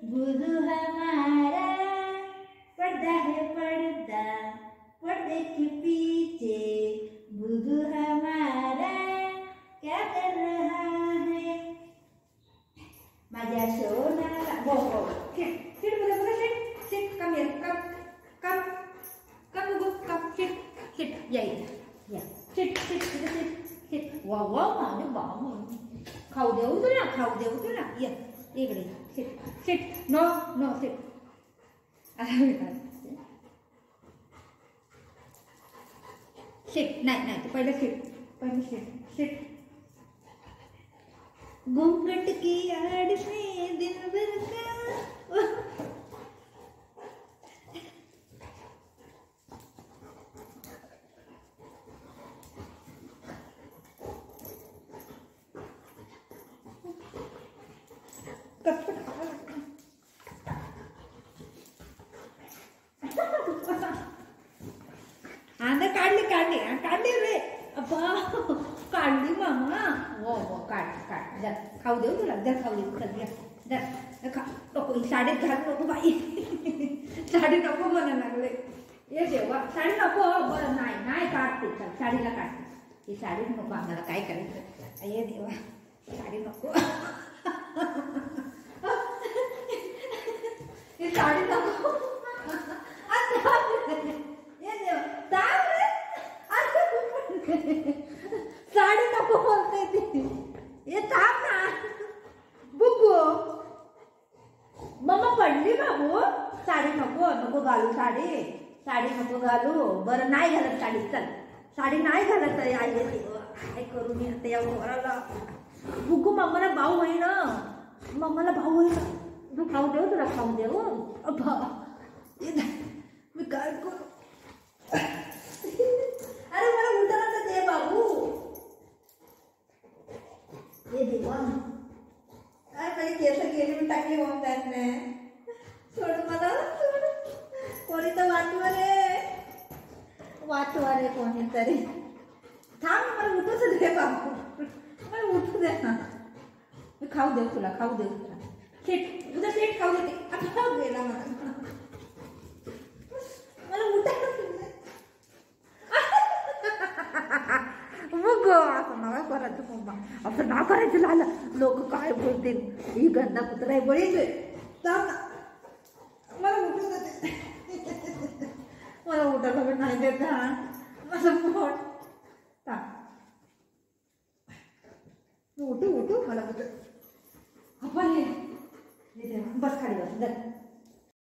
बुद्धू हमारा पर्दा है पर्दा, पर्दे के पीछे बुद्धू हमारा क्या कर रहा है। माझ्या सोनाला गो गो सिट सिट बोला बोला sit sit come here come come go come sit या sit sit sit sit wow wow माझे बाबा खाऊ देऊ तुला ये इकडे sit sit no no sit sit नाही तू पहिले सिट सिट घूंघट की आड़ में दिन भर का काढली रे अब्बा काढली मामा वो काढ जर खाऊ देऊ तुला जर खाऊ देऊ जर खा नको ही साडी घालू नको बाई साडी नको म्हणा लागले ये देवा साडी नको बरं नाही काढते चल साडीला काढते ही साडी नको आम्हाला काय करायचं ये देवा साडी नको ही साडी नको ये देवा साडी नको बोलते ती ये थांब ना बुब्बू मम्मा पडली बाबू साडी नको घालू साडी नको घालू बरं नाही घालत साडी चल साडी नाही घालत आई काय करू मी आता या घराला बुब्बू मम्माला भाऊ होई ना तू खाऊ देऊ तुला खाऊ देऊ अब्बा मी काय करू अरे मला उठाना तर दे बाबू ये देवा काय माझी केस गेली टाकली मग त्याने सोड मला कोणी तर वाचवा रे कोणीतरी थांब मला उठूच दे बाबू मला उठू दे ना मी खाऊ देऊ तुला सेट तुझा सेट खाऊ देते आता गेला मला उठा मग असं ना करायचं लाला लोक काय बोलतील ही गंदा कुत्रा आहे बळीचे मला उठू देते मला उठायला पण नाही देत माझं पोट उठू मला उठ आपण बस खाली बस